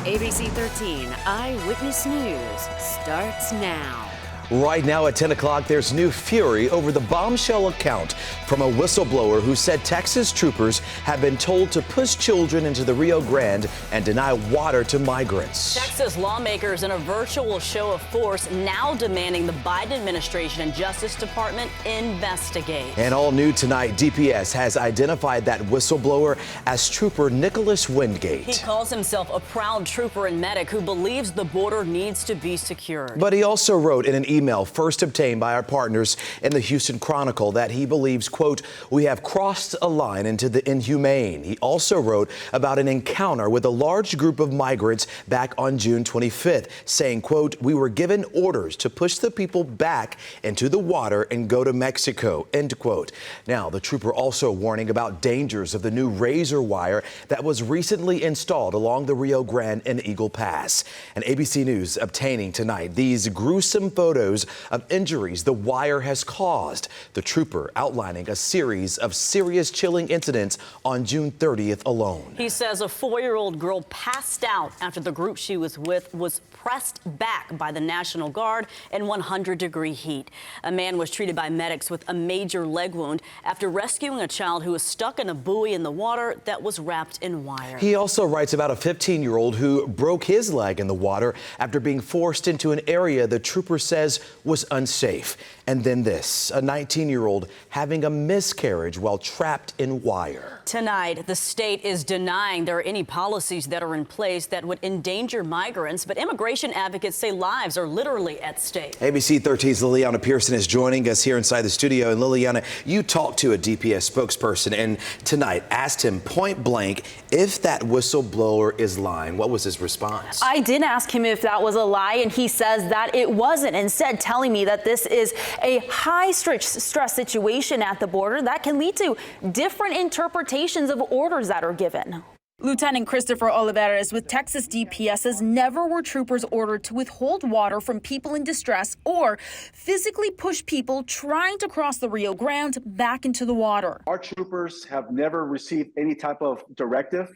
ABC 13 Eyewitness News starts now. Right now at 10 o'clock, there's new fury over the bombshell account from a whistleblower who said Texas troopers have been told to push children into the Rio Grande and deny water to migrants. Texas lawmakers in a virtual show of force now demanding the Biden administration and Justice Department investigate. And all new tonight, DPS has identified that whistleblower as Trooper Nicholas Wingate. He calls himself a proud trooper and medic who believes the border needs to be secured. But he also wrote in an email first obtained by our partners in the Houston Chronicle that he believes, quote, "We have crossed a line into the inhumane." He also wrote about an encounter with a large group of migrants back on June 25th, saying, quote, "We were given orders to push the people back into the water and go to Mexico," end quote. Now, the trooper also warning about dangers of the new razor wire that was recently installed along the Rio Grande and Eagle Pass. And ABC News obtaining tonight these gruesome photos of injuries the wire has caused. The trooper outlining a series of serious chilling incidents on June 30th alone. He says a 4-year-old girl passed out after the group she was with was pressed back by the National Guard in 100-degree heat. A man was treated by medics with a major leg wound after rescuing a child who was stuck in a buoy in the water that was wrapped in wire. He also writes about a 15-year-old who broke his leg in the water after being forced into an area the trooper says was unsafe. And then this, a 19-year-old having a miscarriage while trapped in wire. Tonight, the state is denying there are any policies that are in place that would endanger migrants, but immigration advocates say lives are literally at stake. ABC 13's Liliana Pearson is joining us here inside the studio. And Liliana, you talked to a DPS spokesperson and tonight asked him point blank if that whistleblower is lying. What was his response? I did ask him if that was a lie, and he says that it wasn't, instead telling me that this is a high stress situation at the border that can lead to different interpretations of orders that are given. Lieutenant Christopher Oliveras with Texas DPS says never were troopers ordered to withhold water from people in distress or physically push people trying to cross the Rio Grande back into the water. Our troopers have never received any type of directive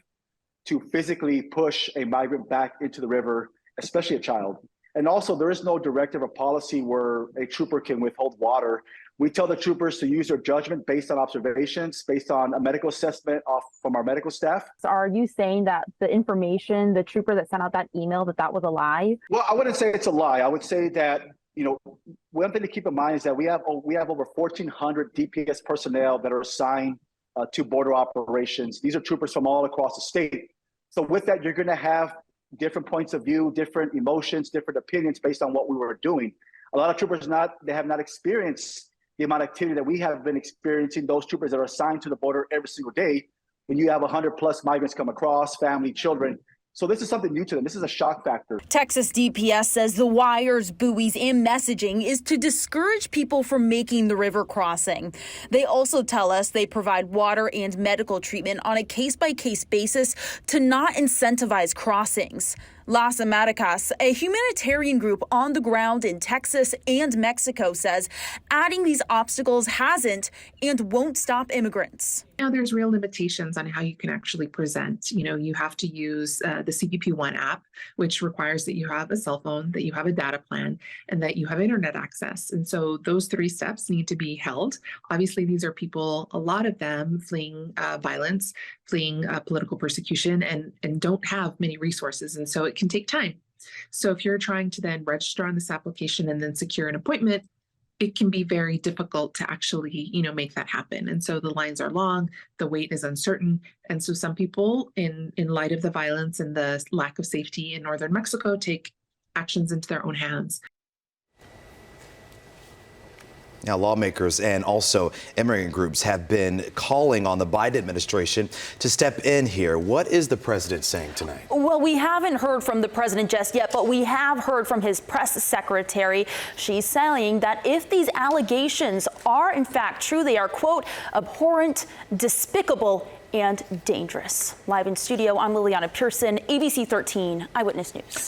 to physically push a migrant back into the river, especially a child. And also, there is no directive or policy where a trooper can withhold water. We tell the troopers to use their judgment based on observations, based on a medical assessment from our medical staff. So are you saying that the information, the trooper that sent out that email, that was a lie? Well, I wouldn't say it's a lie. I would say that, one thing to keep in mind is that we have over 1,400 DPS personnel that are assigned to border operations. These are troopers from all across the state. So with that, you're going to have different points of view, different emotions, different opinions based on what we were doing. A lot of troopers have not experienced the amount of activity that we have been experiencing. Those troopers that are assigned to the border every single day, when you have 100+ migrants come across, family, children. So this is something new to them. This is a shock factor. Texas DPS says the wires, buoys, and messaging is to discourage people from making the river crossing. They also tell us they provide water and medical treatment on a case-by-case basis to not incentivize crossings. Las Americas, a humanitarian group on the ground in Texas and Mexico, says adding these obstacles hasn't and won't stop immigrants. Now, there's real limitations on how you can actually present. You have to use the CBP1 app, which requires that you have a cell phone, that you have a data plan, and that you have internet access. And so those 3 steps need to be held. Obviously, these are people, a lot of them fleeing violence, fleeing political persecution, and don't have many resources. And so it can take time. So if you're trying to then register on this application and then secure an appointment, it can be very difficult to actually, make that happen. And so the lines are long, the wait is uncertain. And so some people, in light of the violence and the lack of safety in northern Mexico, take actions into their own hands. Now, lawmakers and also immigrant groups have been calling on the Biden administration to step in here. What is the president saying tonight? Well, we haven't heard from the president just yet, but we have heard from his press secretary. She's saying that if these allegations are in fact true, they are, quote, abhorrent, despicable, and dangerous. Live in studio, I'm Liliana Pearson, ABC 13 Eyewitness News.